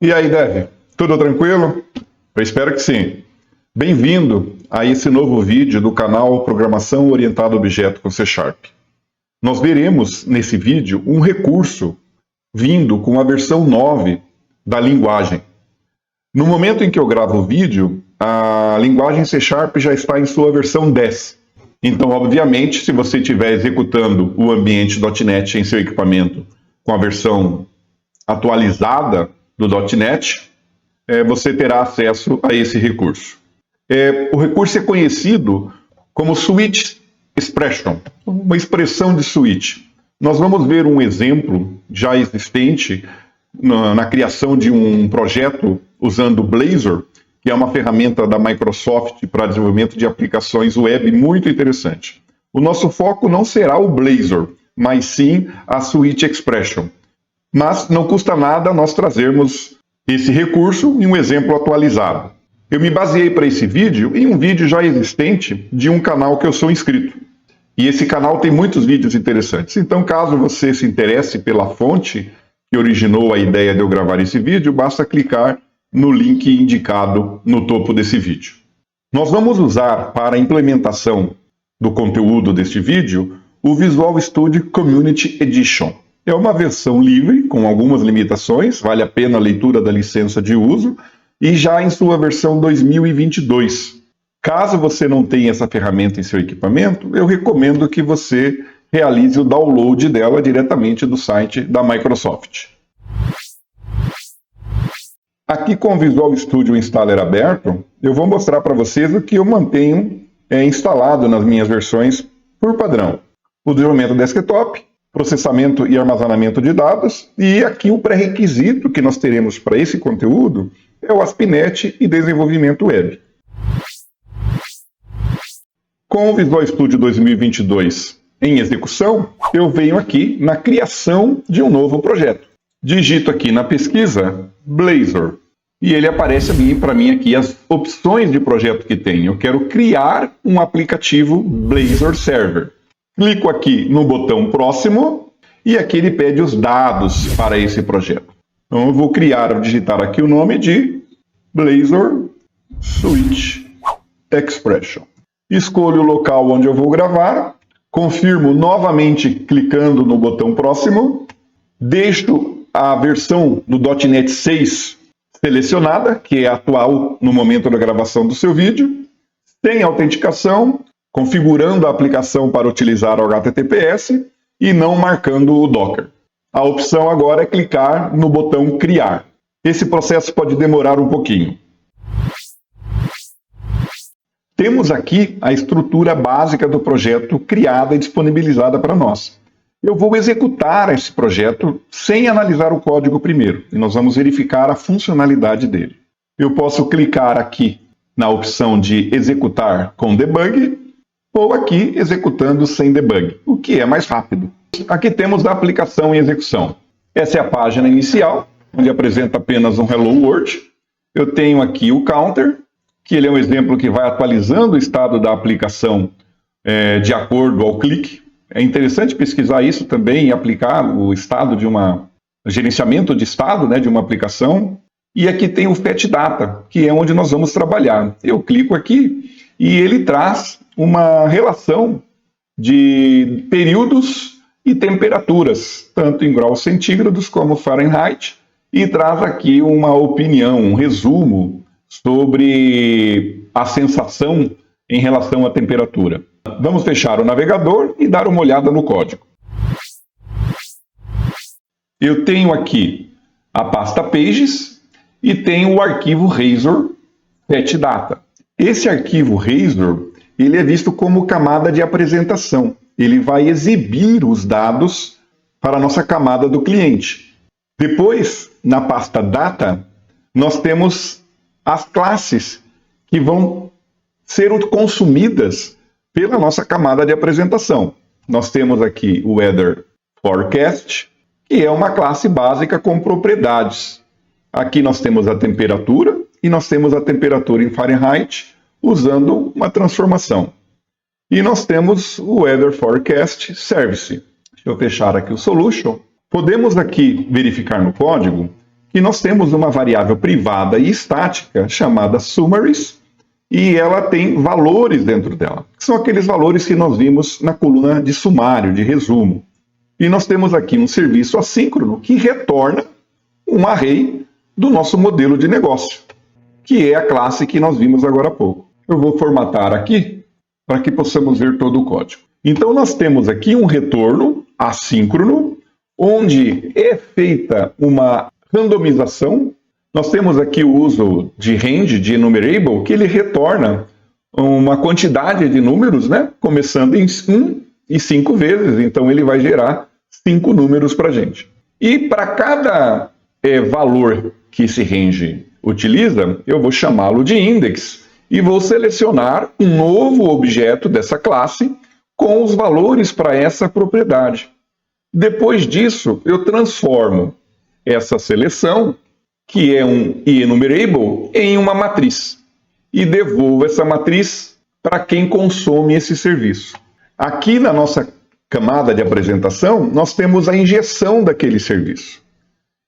E aí, Dev? Tudo tranquilo? Eu espero que sim. Bem-vindo a esse novo vídeo do canal Programação Orientada a Objeto com C#. Nós veremos nesse vídeo um recurso vindo com a versão 9 da linguagem. No momento em que eu gravo o vídeo, a linguagem C# já está em sua versão 10. Então, obviamente, se você estiver executando o ambiente .NET em seu equipamento com a versão atualizada do .NET, você terá acesso a esse recurso. O recurso é conhecido como Switch Expression, uma expressão de switch. Nós vamos ver um exemplo já existente na criação de um projeto usando Blazor, que é uma ferramenta da Microsoft para desenvolvimento de aplicações web muito interessante. O nosso foco não será o Blazor, mas sim a Switch Expression. Mas não custa nada nós trazermos esse recurso em um exemplo atualizado. Eu me baseei para esse vídeo em um vídeo já existente de um canal que eu sou inscrito. E esse canal tem muitos vídeos interessantes. Então, caso você se interesse pela fonte que originou a ideia de eu gravar esse vídeo, basta clicar no link indicado no topo desse vídeo. Nós vamos usar para a implementação do conteúdo deste vídeo o Visual Studio Community Edition. É uma versão livre, com algumas limitações, vale a pena a leitura da licença de uso, e já em sua versão 2022. Caso você não tenha essa ferramenta em seu equipamento, eu recomendo que você realize o download dela diretamente do site da Microsoft. Aqui com o Visual Studio Installer aberto, eu vou mostrar para vocês o que eu mantenho instalado nas minhas versões por padrão. O desenvolvimento desktop, processamento e armazenamento de dados, e aqui o pré-requisito que nós teremos para esse conteúdo é o ASP.NET e desenvolvimento web. Com o Visual Studio 2022 em execução, eu venho aqui na criação de um novo projeto. Digito aqui na pesquisa Blazor e ele aparece para mim aqui as opções de projeto que tem. Eu quero criar um aplicativo Blazor Server. Clico aqui no botão próximo e aqui ele pede os dados para esse projeto. Então eu vou digitar aqui o nome de Blazor Switch Expression. Escolho o local onde eu vou gravar, confirmo novamente clicando no botão próximo, deixo a versão do .NET 6 selecionada, que é atual no momento da gravação do seu vídeo, sem autenticação, configurando a aplicação para utilizar o HTTPS e não marcando o Docker. A opção agora é clicar no botão Criar. Esse processo pode demorar um pouquinho. Temos aqui a estrutura básica do projeto criada e disponibilizada para nós. Eu vou executar esse projeto sem analisar o código primeiro, e nós vamos verificar a funcionalidade dele. Eu posso clicar aqui na opção de executar com debug, ou aqui executando sem debug, o que é mais rápido. Aqui temos a aplicação em execução. Essa é a página inicial, onde apresenta apenas um Hello World. Eu tenho aqui o counter, que ele é um exemplo que vai atualizando o estado da aplicação de acordo ao clique. É interessante pesquisar isso também e aplicar o estado de gerenciamento de estado, de uma aplicação. E aqui tem o Fetch Data, que é onde nós vamos trabalhar. Eu clico aqui e ele traz uma relação de períodos e temperaturas, tanto em graus centígrados como Fahrenheit, e traz aqui uma opinião, um resumo sobre a sensação em relação à temperatura. Vamos fechar o navegador e dar uma olhada no código. Eu tenho aqui a pasta Pages e tenho o arquivo Razor Fetch Data. Esse arquivo Razor, ele é visto como camada de apresentação. Ele vai exibir os dados para a nossa camada do cliente. Depois, na pasta Data, nós temos as classes que vão ser consumidas pela nossa camada de apresentação. Nós temos aqui o Weather Forecast, que é uma classe básica com propriedades. Aqui nós temos a temperatura e nós temos a temperatura em Fahrenheit usando uma transformação. E nós temos o Weather Forecast Service. Deixa eu fechar aqui o Solution. Podemos aqui verificar no código que nós temos uma variável privada e estática chamada summaries, e ela tem valores dentro dela, que são aqueles valores que nós vimos na coluna de sumário, de resumo. E nós temos aqui um serviço assíncrono que retorna um array do nosso modelo de negócio, que é a classe que nós vimos agora há pouco. Eu vou formatar aqui para que possamos ver todo o código. Então nós temos aqui um retorno assíncrono, onde é feita uma randomização. Nós temos aqui o uso de range, de enumerable, que ele retorna uma quantidade de números, né? Começando em 1 e 5 vezes, então ele vai gerar 5 números para a gente. E para cada valor que esse range utiliza, eu vou chamá-lo de index e vou selecionar um novo objeto dessa classe com os valores para essa propriedade. Depois disso, eu transformo essa seleção, que é um enumerable, em uma matriz e devolvo essa matriz para quem consome esse serviço. Aqui na nossa camada de apresentação, nós temos a injeção daquele serviço.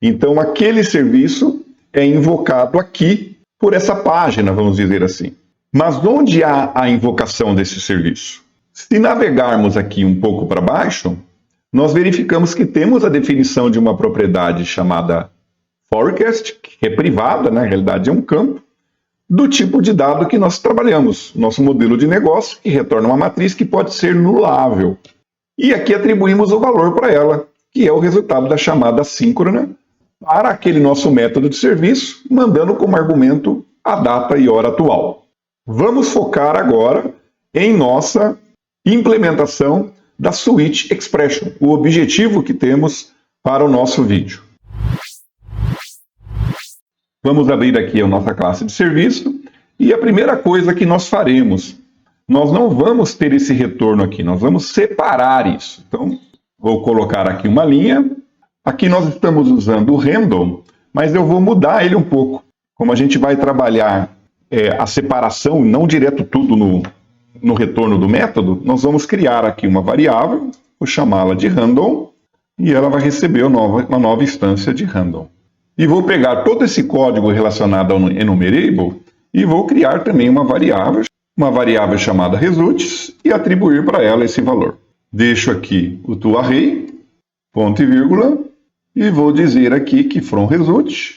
Então, aquele serviço é invocado aqui por essa página, vamos dizer assim. Mas onde há a invocação desse serviço? Se navegarmos aqui um pouco para baixo, nós verificamos que temos a definição de uma propriedade chamada forecast, que é privada, na realidade é um campo, do tipo de dado que nós trabalhamos, nosso modelo de negócio, que retorna uma matriz que pode ser nulável. E aqui atribuímos o valor para ela, que é o resultado da chamada síncrona, para aquele nosso método de serviço, mandando como argumento a data e hora atual. Vamos focar agora em nossa implementação da Switch Expression, o objetivo que temos para o nosso vídeo. Vamos abrir aqui a nossa classe de serviço e a primeira coisa que nós faremos, nós não vamos ter esse retorno aqui, nós vamos separar isso. Então, vou colocar aqui uma linha. Aqui nós estamos usando o random, mas eu vou mudar ele um pouco. Como a gente vai trabalhar a separação, não direto tudo no retorno do método, nós vamos criar aqui uma variável, vou chamá-la de random, e ela vai receber uma nova instância de random. E vou pegar todo esse código relacionado ao enumerable e vou criar também uma variável chamada results, e atribuir para ela esse valor. Deixo aqui o toArray, ponto e vírgula, e vou dizer aqui que from result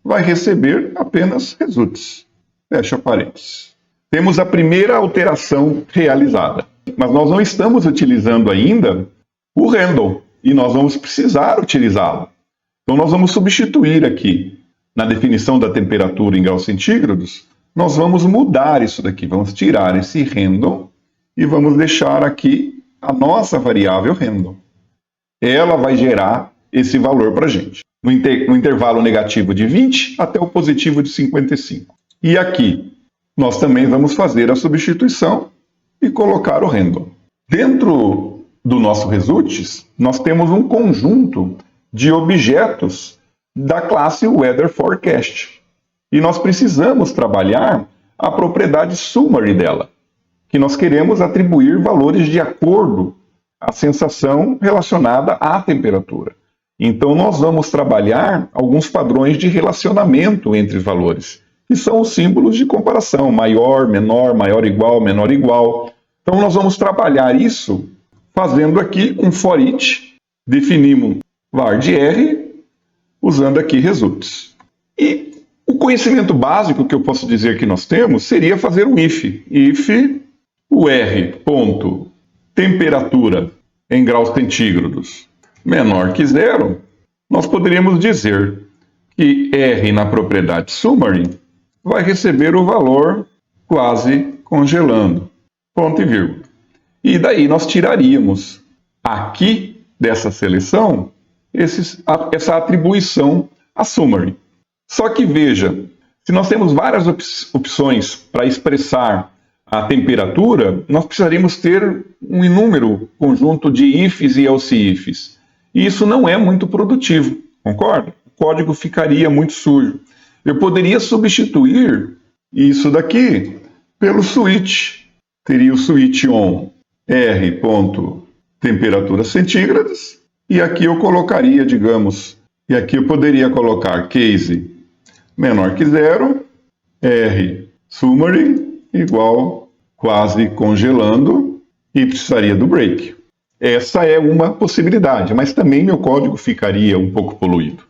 vai receber apenas results. Fecha parênteses. Temos a primeira alteração realizada, mas nós não estamos utilizando ainda o random e nós vamos precisar utilizá-lo. Então nós vamos substituir aqui na definição da temperatura em graus centígrados, nós vamos mudar isso daqui, vamos tirar esse random e vamos deixar aqui a nossa variável random. Ela vai gerar esse valor para a gente, no intervalo negativo de 20 até o positivo de 55. E aqui nós também vamos fazer a substituição e colocar o random. Dentro do nosso results, nós temos um conjunto de objetos da classe Weather Forecast. E nós precisamos trabalhar a propriedade summary dela, que nós queremos atribuir valores de acordo à sensação relacionada à temperatura. Então nós vamos trabalhar alguns padrões de relacionamento entre os valores, que são os símbolos de comparação, maior, menor igual, menor igual. Então nós vamos trabalhar isso fazendo aqui um for each, definimos var de R, usando aqui results. E o conhecimento básico que eu posso dizer que nós temos seria fazer um if. If o R ponto temperatura em graus centígrados menor que 0, nós poderíamos dizer que R na propriedade summary vai receber o valor quase congelando, ponto e vírgula. E daí nós tiraríamos aqui dessa seleção essa atribuição a summary. Só que veja, se nós temos várias opções para expressar a temperatura, nós precisaríamos ter um inúmero conjunto de ifs e else ifs. E isso não é muito produtivo, concorda? O código ficaria muito sujo. Eu poderia substituir isso daqui pelo switch. Teria o switch on R. temperatura centígrados, e aqui eu colocaria, digamos, E aqui eu poderia colocar case menor que zero, R summary igual quase congelando e precisaria do break. Essa é uma possibilidade, mas também meu código ficaria um pouco poluído.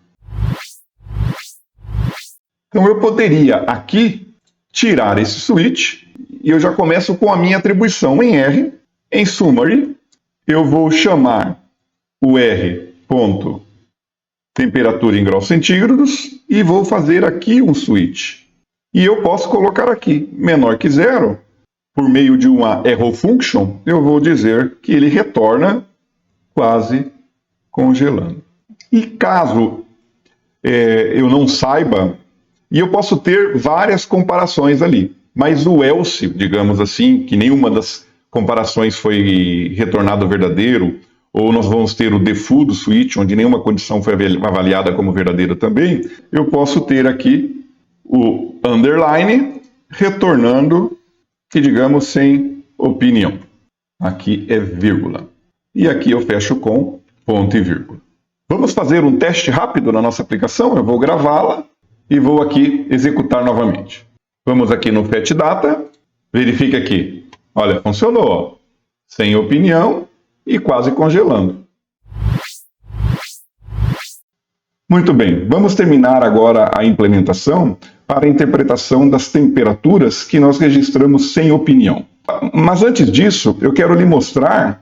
Então eu poderia aqui tirar esse switch e eu já começo com a minha atribuição em R. Em summary, eu vou chamar o R ponto temperatura em graus centígrados e vou fazer aqui um switch. E eu posso colocar aqui menor que zero, por meio de uma arrow function, eu vou dizer que ele retorna quase congelando. E caso eu não saiba, e eu posso ter várias comparações ali, mas o else, digamos assim, que nenhuma das comparações foi retornado verdadeiro, ou nós vamos ter o default do switch, onde nenhuma condição foi avaliada como verdadeira também, eu posso ter aqui o underline retornando, que digamos, sem opinião. Aqui é vírgula. E aqui eu fecho com ponto e vírgula. Vamos fazer um teste rápido na nossa aplicação? Eu vou gravá-la e vou aqui executar novamente. Vamos aqui no fetch data, verifique aqui. Olha, funcionou. Sem opinião e quase congelando. Muito bem, vamos terminar agora a implementação para a interpretação das temperaturas que nós registramos sem opinião. Mas antes disso, eu quero lhe mostrar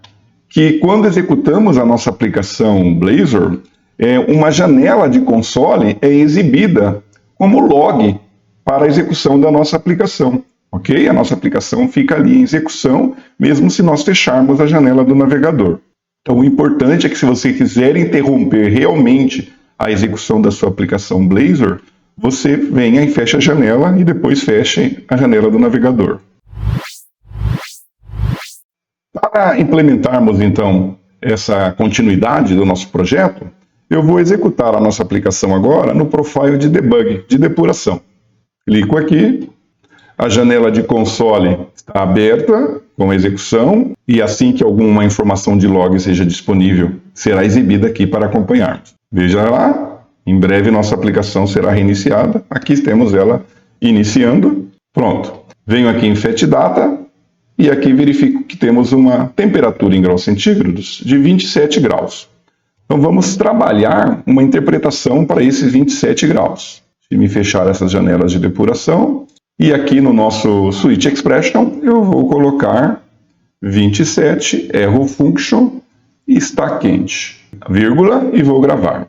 que quando executamos a nossa aplicação Blazor, uma janela de console é exibida como log para a execução da nossa aplicação. Ok? A nossa aplicação fica ali em execução, mesmo se nós fecharmos a janela do navegador. Então, o importante é que se você quiser interromper realmente a execução da sua aplicação Blazor, você venha e feche a janela e depois feche a janela do navegador. Para implementarmos, então, essa continuidade do nosso projeto, eu vou executar a nossa aplicação agora no profile de debug, de depuração. Clico aqui. A janela de console está aberta com a execução e assim que alguma informação de log seja disponível, será exibida aqui para acompanharmos. Veja lá, em breve nossa aplicação será reiniciada. Aqui temos ela iniciando. Pronto. Venho aqui em fetch data e aqui verifico que temos uma temperatura em graus centígrados de 27 graus. Então vamos trabalhar uma interpretação para esses 27 graus. Se me fechar essas janelas de depuração, e aqui no nosso switch expression, eu vou colocar 27, arrow function, está quente, vírgula, e vou gravar.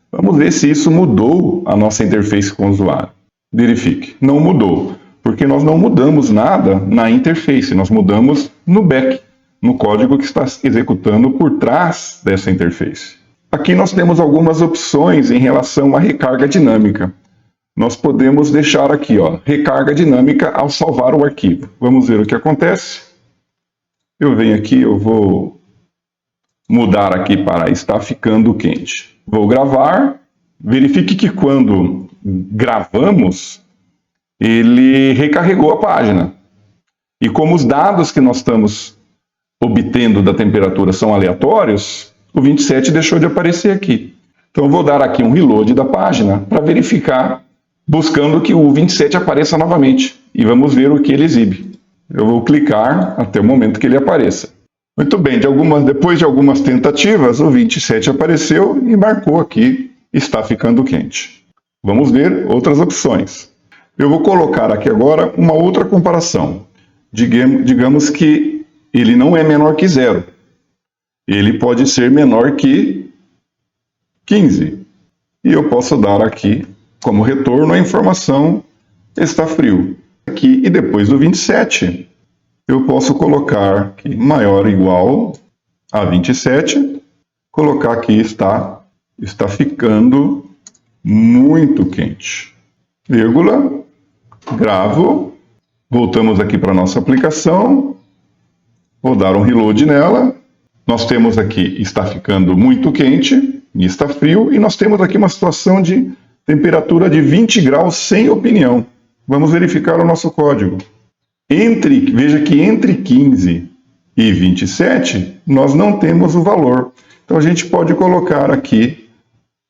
Vamos ver se isso mudou a nossa interface com o usuário. Verifique, não mudou, porque nós não mudamos nada na interface, nós mudamos no back, no código que está executando por trás dessa interface. Aqui nós temos algumas opções em relação à recarga dinâmica. Nós podemos deixar aqui, ó, recarga dinâmica ao salvar o arquivo. Vamos ver o que acontece. Eu venho aqui, eu vou mudar aqui para está ficando quente. Vou gravar. Verifique que quando gravamos, ele recarregou a página. E como os dados que nós estamos obtendo da temperatura são aleatórios, o 27 deixou de aparecer aqui. Então eu vou dar aqui um reload da página para verificar, buscando que o 27 apareça novamente. E vamos ver o que ele exibe. Eu vou clicar até o momento que ele apareça. Muito bem, depois de algumas tentativas, o 27 apareceu e marcou aqui, está ficando quente. Vamos ver outras opções. Eu vou colocar aqui agora uma outra comparação. Digamos que ele não é menor que 0. Ele pode ser menor que 15. E eu posso dar aqui como retorno a informação está frio. Aqui, e depois do 27, eu posso colocar aqui maior ou igual a 27, colocar aqui está ficando muito quente. Vírgula, gravo, voltamos aqui para a nossa aplicação, vou dar um reload nela. Nós temos aqui está ficando muito quente e está frio, e nós temos aqui uma situação de temperatura de 20 graus sem opinião. Vamos verificar o nosso código. Veja que entre 15 e 27, nós não temos o valor. Então a gente pode colocar aqui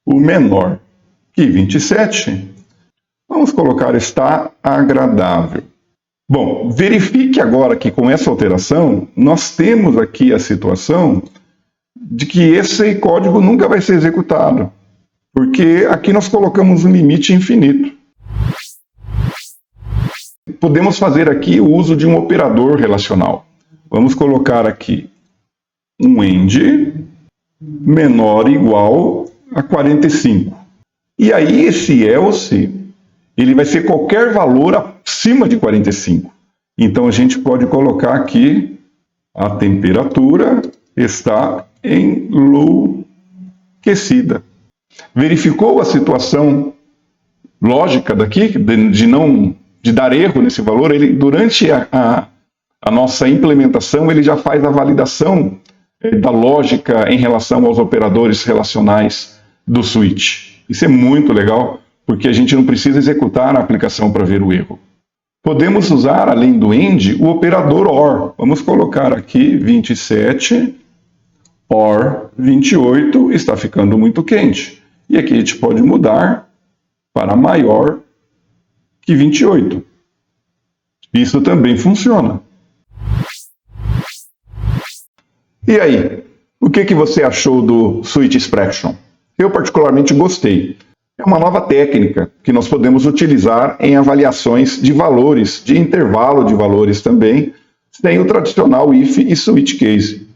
o menor que 27, vamos colocar está agradável. Bom, verifique agora que com essa alteração, nós temos aqui a situação de que esse código nunca vai ser executado, porque aqui nós colocamos um limite infinito. Podemos fazer aqui o uso de um operador relacional. Vamos colocar aqui um end menor ou igual a 45. E aí esse else, ele vai ser qualquer valor acima de 45. Então a gente pode colocar aqui a temperatura está enlouquecida. Verificou a situação lógica daqui, de dar erro nesse valor? Ele, durante a nossa implementação, ele já faz a validação da lógica em relação aos operadores relacionais do switch. Isso é muito legal, porque a gente não precisa executar a aplicação para ver o erro. Podemos usar, além do end, o operador OR. Vamos colocar aqui 27 OR 28, está ficando muito quente. E aqui a gente pode mudar para maior que 28. Isso também funciona. E aí, o que você achou do Switch Expression? Eu particularmente gostei. É uma nova técnica que nós podemos utilizar em avaliações de valores, de intervalo de valores também, sem o tradicional if e switch case.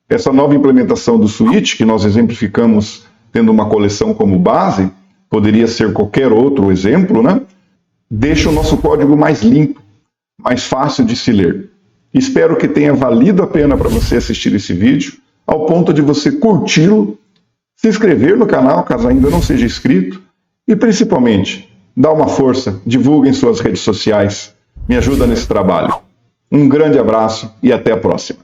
Essa nova implementação do switch, que nós exemplificamos tendo uma coleção como base, poderia ser qualquer outro exemplo, né? Deixa o nosso código mais limpo, mais fácil de se ler. Espero que tenha valido a pena para você assistir esse vídeo, ao ponto de você curti-lo, se inscrever no canal, caso ainda não seja inscrito, e principalmente, dá uma força, divulgue em suas redes sociais, me ajuda nesse trabalho. Um grande abraço e até a próxima.